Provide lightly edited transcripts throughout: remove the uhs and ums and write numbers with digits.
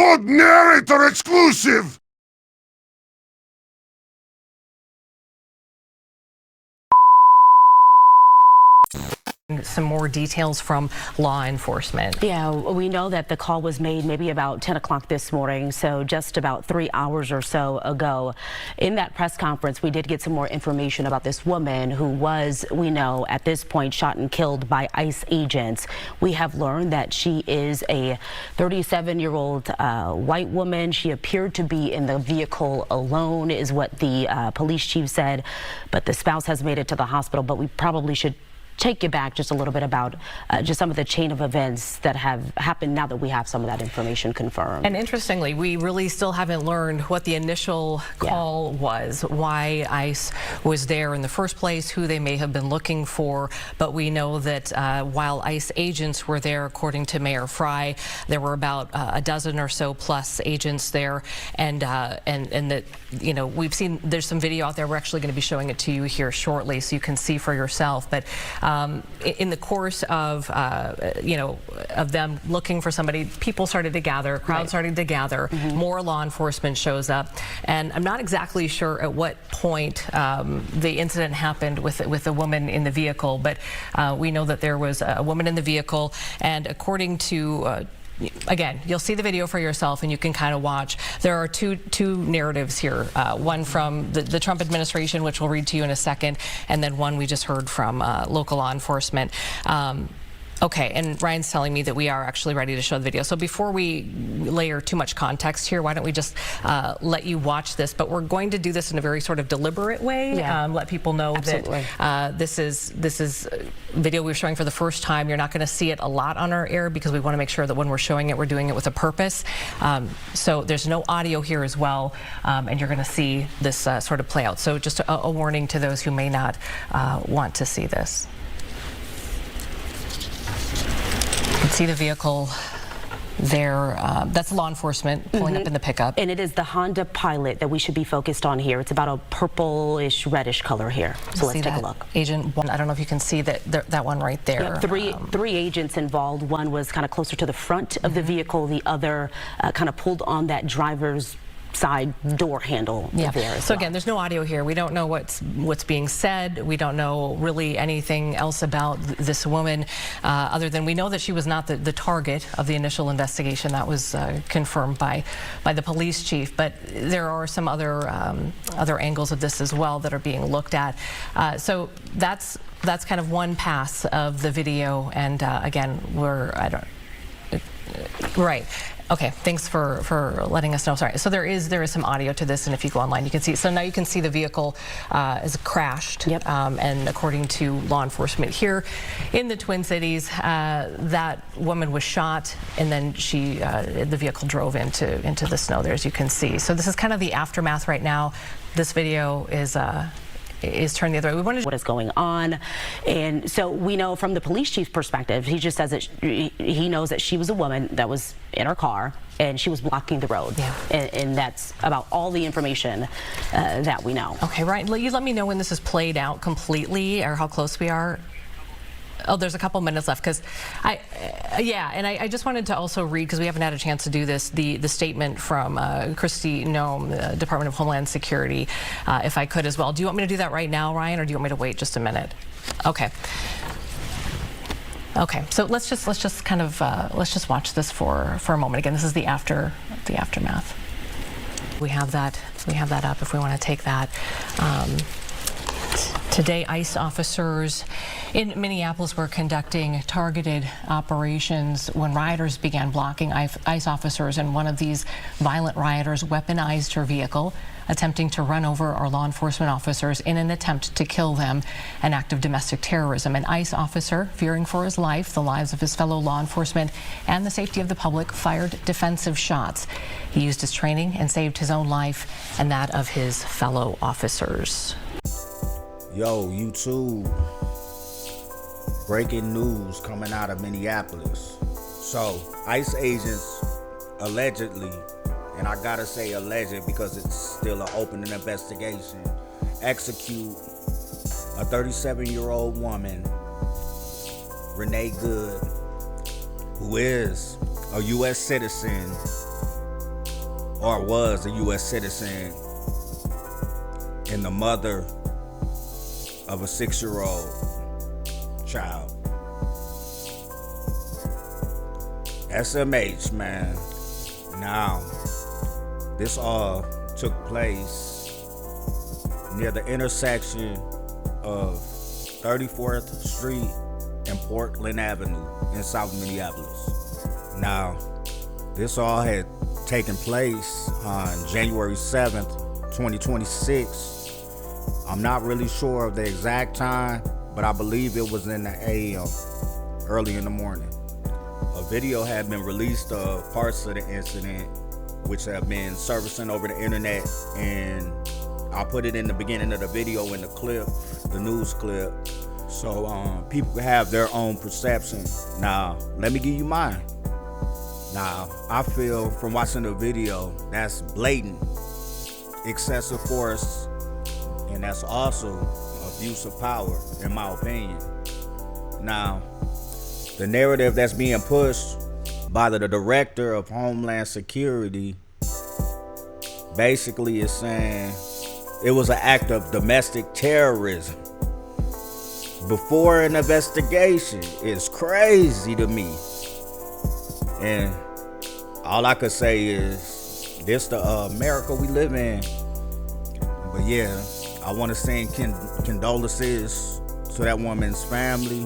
Pod narrator exclusive! Some more details from law enforcement. Yeah, we know that the call was made maybe about 10 o'clock this morning, so just about 3 hours or so ago. In that press conference, we did get some more information about this woman who was, we know, at this point shot and killed by ICE agents. We have learned that she is a 37-year-old white woman. She appeared to be in the vehicle alone, is what the police chief said, but the spouse has made it to the hospital. But we probably should take you back just a little bit about just some of the chain of events that have happened now that we have some of that information confirmed. And interestingly, we really still haven't learned what the initial call was, why ICE was there in the first place, who they may have been looking for. But we know that while ICE agents were there, according to Mayor Fry, there were about a dozen or so plus agents there, and that, you know, we've seen there's some video out there. We're actually going to be showing it to you here shortly, so you can see for yourself. But in the course of, you know, of them looking for somebody, people started to gather, crowd started to gather, more law enforcement shows up, and I'm not exactly sure at what point the incident happened with the woman in the vehicle, but we know that there was a woman in the vehicle, and according to again, you'll see the video for yourself and you can kind of watch. There are two narratives here. One from the Trump administration, which we'll read to you in a second, and then one we just heard from local law enforcement. Okay, and Ryan's telling me that we are actually ready to show the video. So before we layer too much context here, why don't we just let you watch this? But we're going to do this in a very sort of deliberate way. Let people know that this is video we're showing for the first time. You're not going to see it a lot on our air because we want to make sure that when we're showing it, we're doing it with a purpose. So there's no audio here as well, and you're going to see this sort of play out. So just a warning to those who may not want to see this. You can see the vehicle there. That's law enforcement pulling up in the pickup. And it is the Honda Pilot that we should be focused on here. It's about a purplish, reddish color here. So let's take a look. Agent one, I don't know if you can see that one right there. Yeah, three agents involved. One was kind of closer to the front of the vehicle. The other kind of pulled on that driver's side door handle there as so again, there's no audio here. We don't know what's being said. We don't know really anything else about this woman, other than we know that she was not the target of the initial investigation. That was confirmed by the police chief. But there are some other angles of this as well that are being looked at. So that's kind of one pass of the video. And again, right. Okay, thanks for letting us know. Sorry. So there is some audio to this, and if you go online, you can see. So now you can see the vehicle is crashed, and according to law enforcement here in the Twin Cities, that woman was shot, and then the vehicle drove into the snow there, as you can see. So this is kind of the aftermath right now. This video is turned the other way. We wanted what is going on, and so we know from the police chief's perspective, he just says that he knows that she was a woman that was in her car and she was blocking the road, and that's about all the information that we know. Okay, Ryan, you let me know when this is played out completely or how close we are. Oh, there's a couple minutes left because I just wanted to also read, because we haven't had a chance to do this, the statement from Kristi Noem, the Department of Homeland Security, if I could as well. Do you want me to do that right now, Ryan, or do you want me to wait just a minute? Okay. Okay, so let's just kind of let's just watch this for a moment. Again, this is the aftermath. We have that up if we want to take that. Today, ICE officers in Minneapolis were conducting targeted operations when rioters began blocking ICE officers, and one of these violent rioters weaponized her vehicle, attempting to run over our law enforcement officers in an attempt to kill them, an act of domestic terrorism. An ICE officer, fearing for his life, the lives of his fellow law enforcement, and the safety of the public, fired defensive shots. He used his training and saved his own life and that of his fellow officers. Yo, YouTube, breaking news coming out of Minneapolis. So, ICE agents allegedly, and I gotta say alleged because it's still an open investigation, execute a 37-year-old woman, Renee Good, who is a U.S. citizen or was a U.S. citizen and the mother of a 6-year-old child. SMH, man. Now, this all took place near the intersection of 34th Street and Portland Avenue in South Minneapolis. Now, this all had taken place on January 7th, 2026. I'm not really sure of the exact time, but I believe it was in the AM, early in the morning. A video had been released of parts of the incident, which have been surfacing over the internet, and I'll put it in the beginning of the video in the clip, the news clip, so people can have their own perception. Now, let me give you mine. Now, I feel from watching the video, that's blatant excessive force, and that's also abuse of power, in my opinion. Now, the narrative that's being pushed by the director of Homeland Security basically is saying it was an act of domestic terrorism before an investigation. It's crazy to me. And all I could say is this the America we live in. But yeah, I want to send condolences to that woman's family.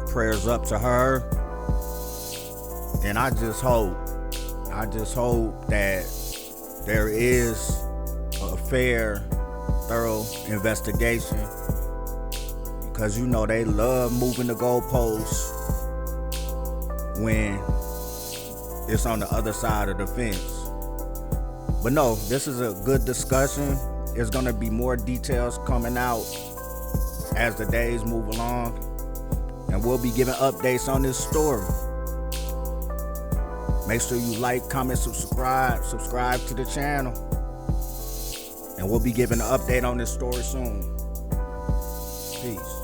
Prayers up to her, and I just hope that there is a fair, thorough investigation, because you know they love moving the goalposts when it's on the other side of the fence. But no, this is a good discussion. There's gonna be more details coming out as the days move along, and we'll be giving updates on this story. Make sure you like, comment, subscribe to the channel, and we'll be giving an update on this story soon. Peace.